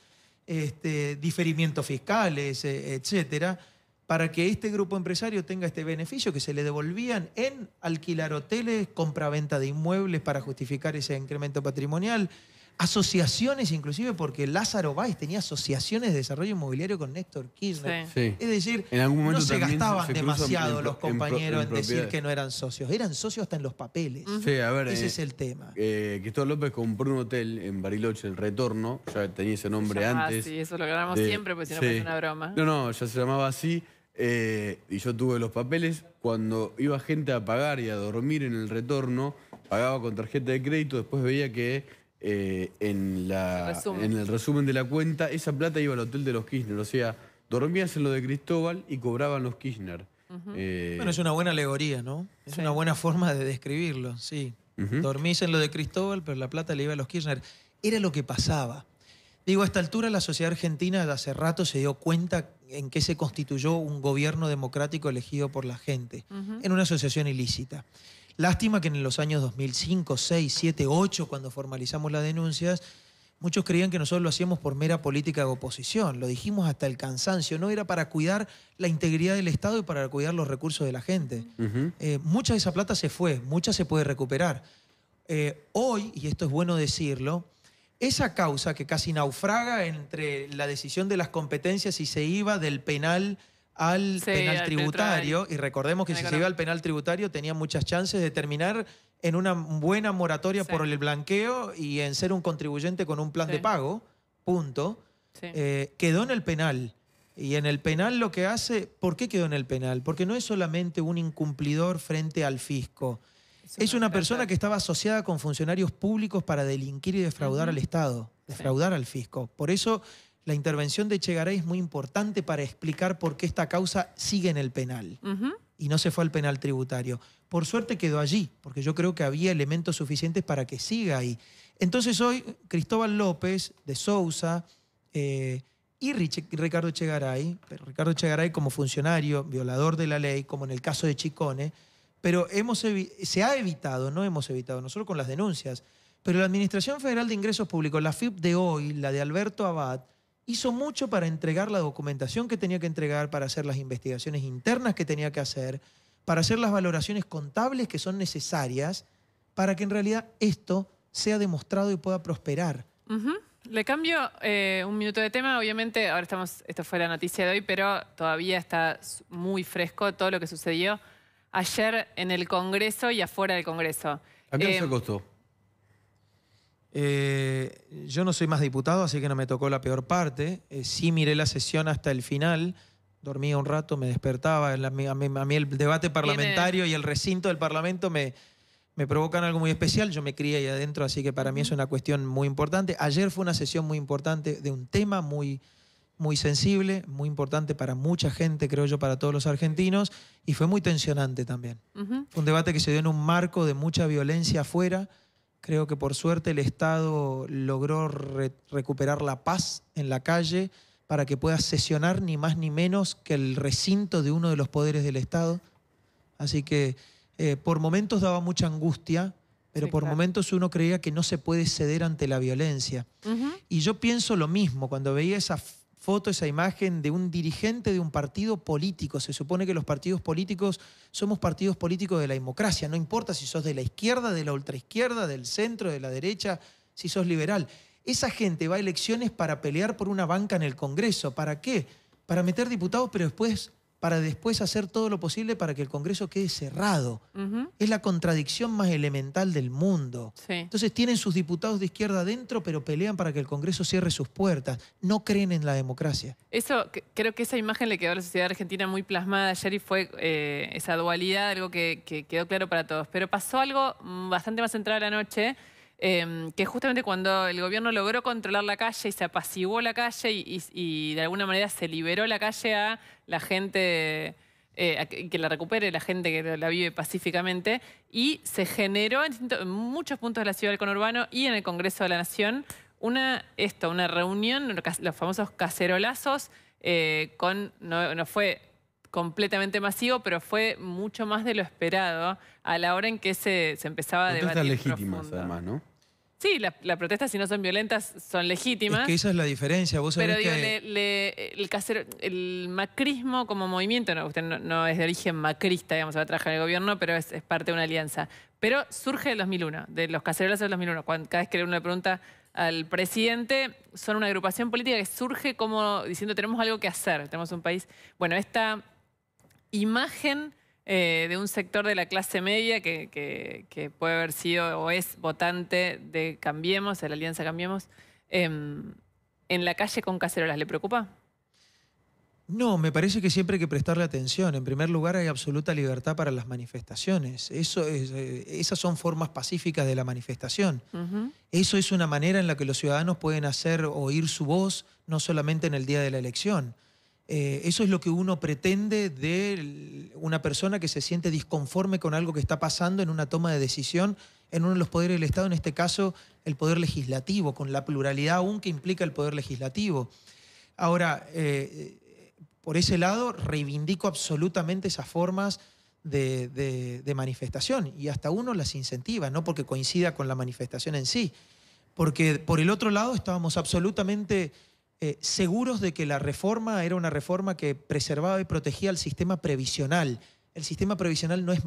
diferimientos fiscales, etcétera, para que este grupo empresario tenga este beneficio que se le devolvían en alquilar hoteles, compra-venta de inmuebles para justificar ese incremento patrimonial, asociaciones inclusive, porque Lázaro Báez tenía asociaciones de desarrollo inmobiliario con Néstor Kirchner. Sí. Es decir, en algún momento no se gastaban se demasiado los compañeros en decir propiedades. que no eran socios. Eran socios hasta en los papeles. Sí, a ver, ese es el tema. Cristóbal López compró un hotel en Bariloche, El Retorno, ya tenía ese nombre antes. Sí, eso lo grabamos siempre, porque si no parece una broma. No, ya se llamaba así. Y yo tuve los papeles. Cuando iba gente a pagar y a dormir en El Retorno, pagaba con tarjeta de crédito, después veía que en el resumen de la cuenta, esa plata iba al hotel de los Kirchner. O sea, dormías en lo de Cristóbal y cobraban los Kirchner. Bueno, es una buena alegoría, ¿no? Es una buena forma de describirlo, sí. Dormís en lo de Cristóbal, pero la plata le iba a los Kirchner. Era lo que pasaba. Digo, a esta altura la sociedad argentina de hace rato se dio cuenta en qué se constituyó un gobierno democrático elegido por la gente, en una asociación ilícita. Lástima que en los años 2005, 6, 7, 8, cuando formalizamos las denuncias, muchos creían que nosotros lo hacíamos por mera política de oposición. Lo dijimos hasta el cansancio. No era para cuidar la integridad del Estado y para cuidar los recursos de la gente. Mucha de esa plata se fue, mucha se puede recuperar. Hoy, y esto es bueno decirlo, esa causa que casi naufraga entre la decisión de las competencias y se iba del penal al penal tributario, y recordemos que si se iba al penal tributario tenía muchas chances de terminar en una buena moratoria por el blanqueo y en ser un contribuyente con un plan de pago, punto. Quedó en el penal. Y en el penal lo que hace... ¿Por qué quedó en el penal? Porque no es solamente un incumplidor frente al fisco. Es una persona que estaba asociada con funcionarios públicos para delinquir y defraudar al Estado, defraudar al fisco. Por eso la intervención de Echegaray es muy importante para explicar por qué esta causa sigue en el penal y no se fue al penal tributario. Por suerte quedó allí, porque yo creo que había elementos suficientes para que siga ahí. Entonces hoy Cristóbal López de Sousa y Ricardo Echegaray, pero Ricardo Echegaray como funcionario, violador de la ley, como en el caso de Chicone, pero se ha evitado, no hemos evitado, nosotros con las denuncias, pero la Administración Federal de Ingresos Públicos, la FIP de hoy, la de Alberto Abad, hizo mucho para entregar la documentación que tenía que entregar, para hacer las investigaciones internas que tenía que hacer, para hacer las valoraciones contables que son necesarias para que en realidad esto sea demostrado y pueda prosperar. Le cambio un minuto de tema. Obviamente, ahora esto fue la noticia de hoy, pero todavía está muy fresco todo lo que sucedió ayer en el Congreso y afuera del Congreso. ¿A qué se costó? Yo no soy más diputado, así que no me tocó la peor parte. Sí miré la sesión hasta el final, dormía un rato, me despertaba. A mí el debate parlamentario y el recinto del Parlamento me me provocan algo muy especial. Yo me crié ahí adentro, así que para mí es una cuestión muy importante. Ayer fue una sesión muy importante de un tema muy sensible, muy importante para mucha gente, creo yo, para todos los argentinos, y fue muy tensionante también. Fue un debate que se dio en un marco de mucha violencia afuera. Creo que por suerte el Estado logró recuperar la paz en la calle para que pueda sesionar ni más ni menos que el recinto de uno de los poderes del Estado. Así que por momentos daba mucha angustia, pero por momentos uno creía que no se puede ceder ante la violencia. Y yo pienso lo mismo cuando veía esa foto, esa imagen de un dirigente de un partido político. Se supone que los partidos políticos somos partidos políticos de la democracia. No importa si sos de la izquierda, de la ultraizquierda, del centro, de la derecha, si sos liberal. Esa gente va a elecciones para pelear por una banca en el Congreso. ¿Para qué? Para meter diputados, pero para después hacer todo lo posible para que el Congreso quede cerrado. Es la contradicción más elemental del mundo. Entonces tienen sus diputados de izquierda adentro, pero pelean para que el Congreso cierre sus puertas. No creen en la democracia. Creo que esa imagen le quedó a la sociedad argentina muy plasmada ayer y fue esa dualidad, algo que quedó claro para todos. Pero pasó algo bastante más centrado a la noche, que justamente cuando el gobierno logró controlar la calle y se apaciguó la calle y de alguna manera se liberó la calle a la gente, que la recupere la gente que la vive pacíficamente, y se generó en muchos puntos de la ciudad del conurbano y en el Congreso de la Nación una reunión, los famosos cacerolazos, no fue completamente masivo, pero fue mucho más de lo esperado a la hora en que se empezaba a debatir. Protestas legítimas, además, ¿no? Sí, las protestas, si no son violentas, son legítimas. Es que esa es la diferencia. Vos sabés el macrismo como movimiento, usted no es de origen macrista, digamos, va a trabajar en el gobierno, pero es parte de una alianza. Pero surge del 2001, de los cacerolazos del 2001. Cada vez que uno le pregunta al presidente, son una agrupación política que surge como diciendo tenemos algo que hacer, tenemos un país. Bueno, esta imagen de un sector de la clase media que puede haber sido o es votante de Cambiemos, de la Alianza Cambiemos, en la calle con cacerolas, ¿le preocupa? No, me parece que siempre hay que prestarle atención. En primer lugar, hay absoluta libertad para las manifestaciones. Esas son formas pacíficas de la manifestación. Eso es una manera en la que los ciudadanos pueden hacer oír su voz, no solamente en el día de la elección. Eso es lo que uno pretende de una persona que se siente disconforme con algo que está pasando en una toma de decisión en uno de los poderes del Estado, en este caso el Poder Legislativo, con la pluralidad aún que implica el Poder Legislativo. Ahora, por ese lado, reivindico absolutamente esas formas de manifestación y hasta uno las incentiva, no porque coincida con la manifestación en sí, porque por el otro lado estábamos absolutamente seguros de que la reforma era una reforma que preservaba y protegía el sistema previsional. El sistema previsional no es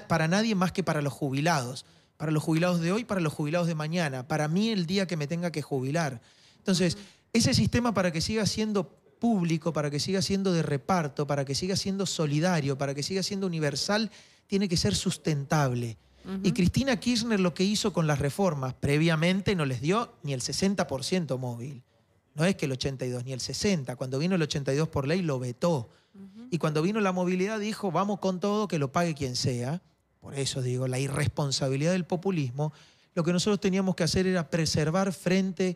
para nadie más que para los jubilados. Para los jubilados de hoy, para los jubilados de mañana. Para mí el día que me tenga que jubilar. Entonces, ese sistema para que siga siendo público, para que siga siendo de reparto, para que siga siendo solidario, para que siga siendo universal, tiene que ser sustentable. Y Cristina Kirchner lo que hizo con las reformas, previamente no les dio ni el 60% móvil. No es que el 82, ni el 60. Cuando vino el 82 por ley lo vetó. Y cuando vino la movilidad dijo, vamos con todo, que lo pague quien sea. Por eso digo, la irresponsabilidad del populismo. Lo que nosotros teníamos que hacer era preservar frente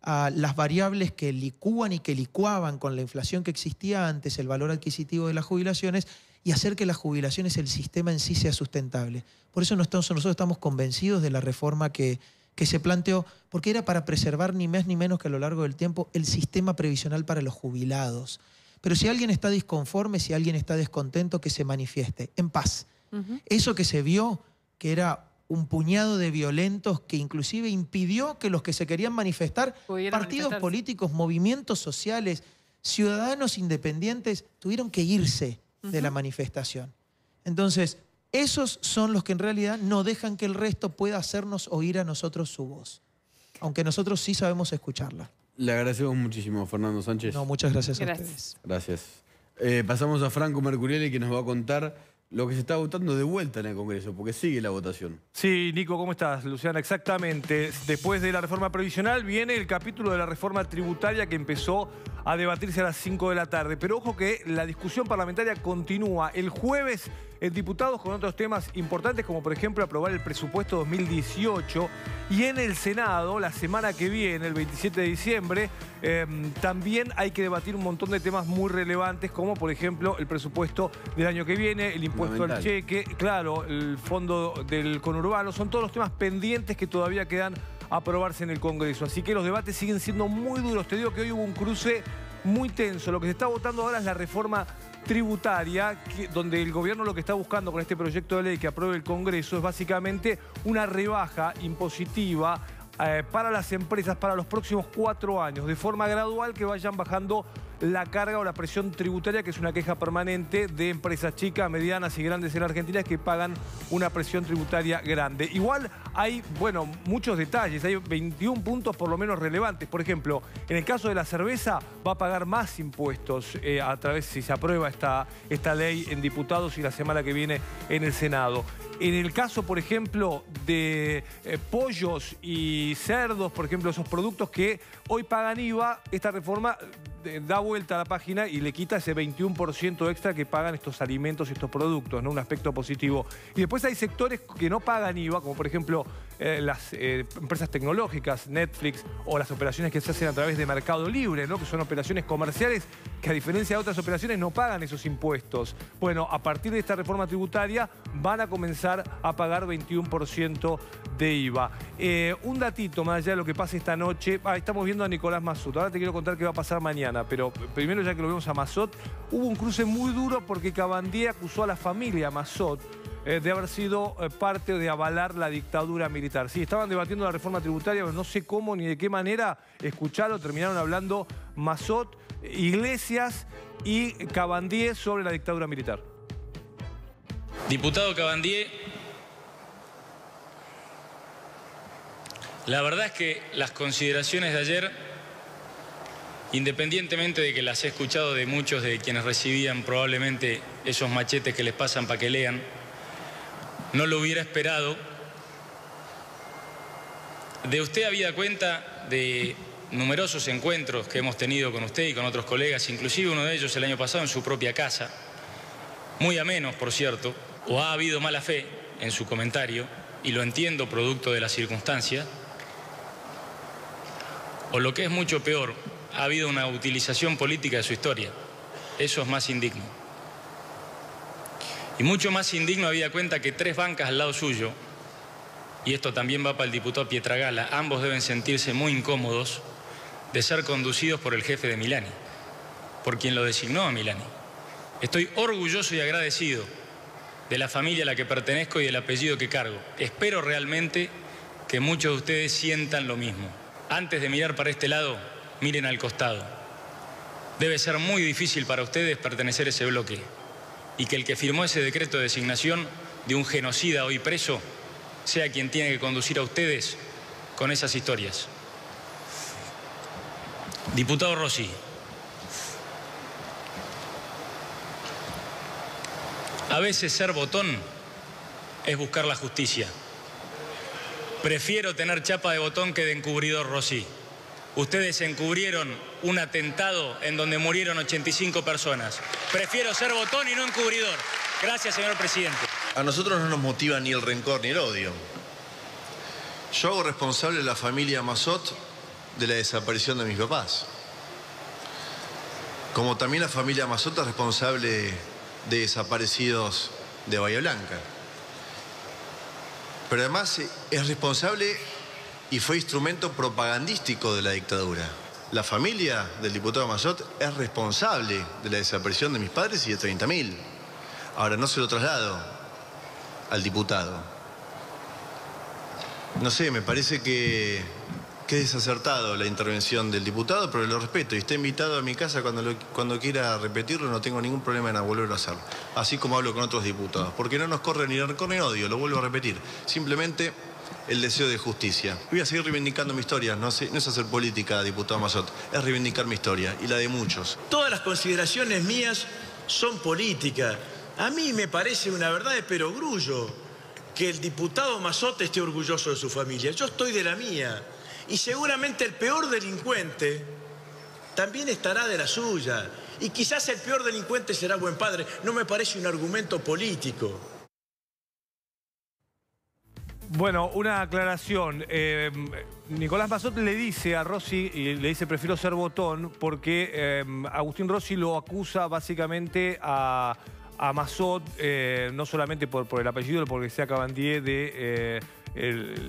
a las variables que licúan y que licuaban con la inflación que existía antes, el valor adquisitivo de las jubilaciones, y hacer que las jubilaciones, el sistema en sí sea sustentable. Por eso nosotros estamos convencidos de la reforma que se planteó, porque era para preservar ni más ni menos que a lo largo del tiempo el sistema previsional para los jubilados. Pero si alguien está disconforme, si alguien está descontento, que se manifieste en paz. Eso que se vio, que era un puñado de violentos que inclusive impidió que los que se querían manifestar, partidos políticos, movimientos sociales, ciudadanos independientes, tuvieron que irse de la manifestación. Entonces, esos son los que en realidad no dejan que el resto pueda hacernos oír a nosotros su voz. Aunque nosotros sí sabemos escucharla. Le agradecemos muchísimo, Fernando Sánchez. No, muchas gracias a ustedes. Gracias. Pasamos a Franco Mercurielli, que nos va a contar lo que se está votando de vuelta en el Congreso, porque sigue la votación. Sí, Nico, ¿cómo estás? Luciana, exactamente. Después de la reforma previsional viene el capítulo de la reforma tributaria que empezó a debatirse a las 5 de la tarde. Pero ojo que la discusión parlamentaria continúa. El jueves, diputados con otros temas importantes, como por ejemplo aprobar el presupuesto 2018. Y en el Senado, la semana que viene, el 27 de diciembre, también hay que debatir un montón de temas muy relevantes, como por ejemplo el presupuesto del año que viene, el impuesto al cheque, claro, el fondo del conurbano. Son todos los temas pendientes que todavía quedan a aprobarse en el Congreso. Así que los debates siguen siendo muy duros. Te digo que hoy hubo un cruce muy tenso. Lo que se está votando ahora es la reforma tributaria, donde el gobierno lo que está buscando con este proyecto de ley que apruebe el Congreso es básicamente una rebaja impositiva para las empresas para los próximos 4 años, de forma gradual, que vayan bajando la carga o la presión tributaria, que es una queja permanente de empresas chicas, medianas y grandes en la Argentina que pagan una presión tributaria grande. Igual hay, bueno, muchos detalles, hay 21 puntos por lo menos relevantes. Por ejemplo, en el caso de la cerveza va a pagar más impuestos a través, si se aprueba esta ley en diputados y la semana que viene en el Senado. En el caso, por ejemplo, de pollos y cerdos, por ejemplo, esos productos que hoy pagan IVA, esta reforma da vuelta a la página y le quita ese 21% extra que pagan estos alimentos y estos productos, ¿no? Un aspecto positivo. Y después hay sectores que no pagan IVA, como por ejemplo las empresas tecnológicas, Netflix, o las operaciones que se hacen a través de Mercado Libre, ¿no? Que son operaciones comerciales que, a diferencia de otras operaciones, no pagan esos impuestos. Bueno, a partir de esta reforma tributaria van a comenzar a pagar 21% de IVA. Un datito más allá de lo que pasa esta noche. Estamos viendo a Nicolás Massot. Ahora te quiero contar qué va a pasar mañana, pero primero, ya que lo vemos a Massot, hubo un cruce muy duro porque Cabandier acusó a la familia Massot de haber sido parte de avalar la dictadura militar. Sí, estaban debatiendo la reforma tributaria, pero no sé cómo ni de qué manera escucharon, terminaron hablando Massot, Iglesias y Cabandier sobre la dictadura militar. Diputado Cabandier, la verdad es que las consideraciones de ayer, independientemente de que las he escuchado de muchos de quienes recibían probablemente esos machetes que les pasan para que lean, no lo hubiera esperado. De usted habida cuenta de numerosos encuentros que hemos tenido con usted y con otros colegas, inclusive uno de ellos el año pasado en su propia casa, muy amenos, por cierto, o ha habido mala fe en su comentario, y lo entiendo producto de las circunstancias, o lo que es mucho peor, ha habido una utilización política de su historia. Eso es más indigno. Y mucho más indigno habida cuenta que 3 bancas al lado suyo, y esto también va para el diputado Pietragala, ambos deben sentirse muy incómodos de ser conducidos por el jefe de Milani, por quien lo designó a Milani. Estoy orgulloso y agradecido de la familia a la que pertenezco y del apellido que cargo. Espero realmente que muchos de ustedes sientan lo mismo. Antes de mirar para este lado, miren al costado. Debe ser muy difícil para ustedes pertenecer a ese bloque, y que el que firmó ese decreto de designación de un genocida hoy preso sea quien tiene que conducir a ustedes con esas historias. Diputado Rossi, a veces ser botón es buscar la justicia. Prefiero tener chapa de botón que de encubridor, Rossi. Ustedes encubrieron un atentado en donde murieron 85 personas. Prefiero ser botón y no encubridor. Gracias, señor presidente. A nosotros no nos motiva ni el rencor ni el odio. Yo hago responsable a la familia Massot de la desaparición de mis papás. Como también la familia Massot es responsable de desaparecidos de Bahía Blanca. Pero además es responsable y fue instrumento propagandístico de la dictadura. La familia del diputado Massot es responsable de la desaparición de mis padres y de 30.000. Ahora, no se lo traslado al diputado. No sé, me parece que es desacertado la intervención del diputado, pero lo respeto y está invitado a mi casa cuando quiera repetirlo. No tengo ningún problema en volverlo a hacer, así como hablo con otros diputados, porque no nos corre ni rencor ni odio, lo vuelvo a repetir, simplemente el deseo de justicia. Voy a seguir reivindicando mi historia, no es hacer política, diputado Massot, es reivindicar mi historia y la de muchos. Todas las consideraciones mías son políticas. A mí me parece una verdad de perogrullo que el diputado Massot esté orgulloso de su familia. Yo estoy de la mía. Y seguramente el peor delincuente también estará de la suya. Y quizás el peor delincuente será buen padre. No me parece un argumento político. Bueno, una aclaración. Nicolás Mazzot le dice a Rossi, y le dice prefiero ser botón, porque Agustín Rossi lo acusa básicamente a Mazzot, no solamente por el apellido, porque sea Cabandier de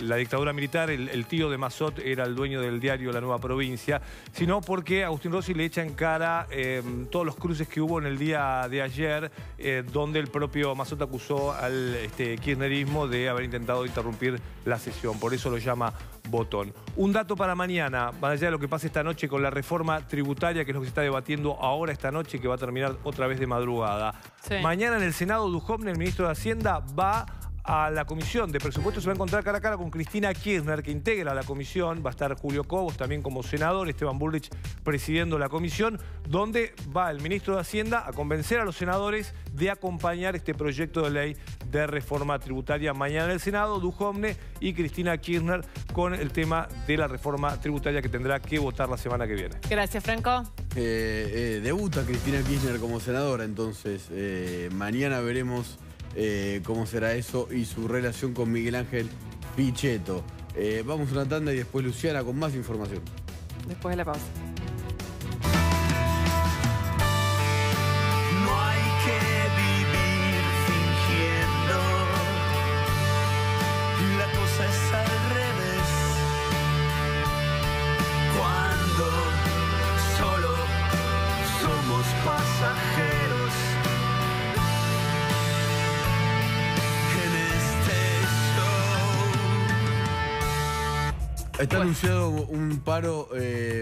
la dictadura militar, el tío de Mazzot era el dueño del diario La Nueva Provincia, sino porque Agustín Rossi le echa en cara todos los cruces que hubo en el día de ayer, donde el propio Mazzot acusó al kirchnerismo de haber intentado interrumpir la sesión. Por eso lo llama botón. Un dato para mañana, más allá de lo que pase esta noche con la reforma tributaria, que es lo que se está debatiendo ahora esta noche, que va a terminar otra vez de madrugada. Sí. Mañana en el Senado, Duhovne, el ministro de Hacienda, va a la comisión de presupuestos, se va a encontrar cara a cara con Cristina Kirchner, que integra la comisión. Va a estar Julio Cobos también como senador, Esteban Bullrich presidiendo la comisión, donde va el ministro de Hacienda a convencer a los senadores de acompañar este proyecto de ley de reforma tributaria mañana en el Senado. Duhovne y Cristina Kirchner con el tema de la reforma tributaria que tendrá que votar la semana que viene. Gracias, Franco. Debuta Cristina Kirchner como senadora, entonces mañana veremos cómo será eso y su relación con Miguel Ángel Pichetto. Vamos a una tanda y después Luciana con más información. Después de la pausa. No hay que vivir fingiendo, la cosa es al revés. Cuando solo somos pasajeros. Está anunciado un paro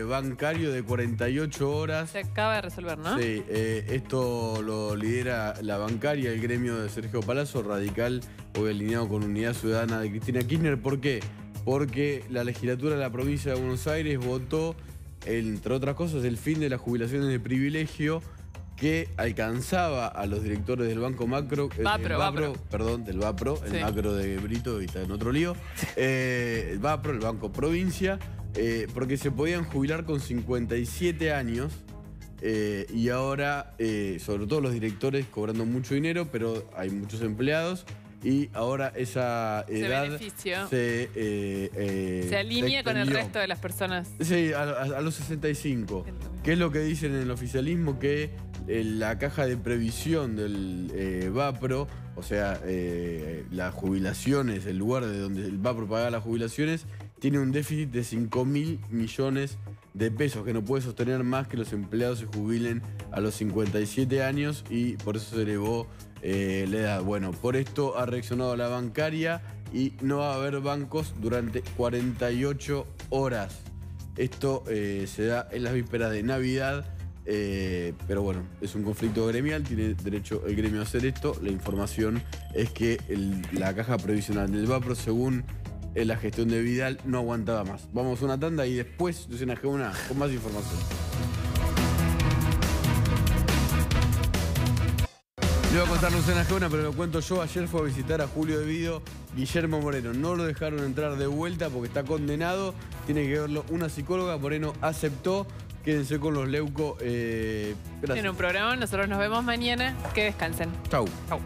bancario de 48 horas. Se acaba de resolver, ¿no? Sí, esto lo lidera la bancaria, el gremio de Sergio Palazzo, radical, hoy alineado con Unidad Ciudadana de Cristina Kirchner. ¿Por qué? Porque la legislatura de la provincia de Buenos Aires votó, entre otras cosas, el fin de las jubilaciones de privilegio que alcanzaba a los directores del Banco Macro, del Vapro, Sí. el Macro de Brito y está en otro lío, el Vapro, el Banco Provincia, porque se podían jubilar con 57 años y ahora, sobre todo los directores cobrando mucho dinero, pero hay muchos empleados y ahora esa edad beneficio se alinea con el extendió. resto de las personas. Sí, a los 65. ¿Qué es lo que dicen en el oficialismo? Que la caja de previsión del Vapro, o sea, las jubilaciones, el lugar de donde el Vapro paga las jubilaciones, tiene un déficit de 5.000 millones de pesos, que no puede sostener más que los empleados se jubilen a los 57 años y por eso se elevó la edad. Bueno, por esto ha reaccionado la bancaria y no va a haber bancos durante 48 horas. Esto se da en las vísperas de Navidad, pero bueno, es un conflicto gremial, tiene derecho el gremio a hacer esto. La información es que la caja previsional del Vapro, según la gestión de Vidal, no aguantaba más. Vamos a una tanda y después Luciana Geuna con más información. Le voy a contar Luciana Geuna, pero lo cuento yo. Ayer fue a visitar a Julio de Vido, Guillermo Moreno. No lo dejaron entrar de vuelta porque está condenado. Tiene que verlo una psicóloga. Moreno aceptó. Quédense con los Leuco. Gracias. En un programa, nosotros nos vemos mañana. Que descansen. Chau. Chau.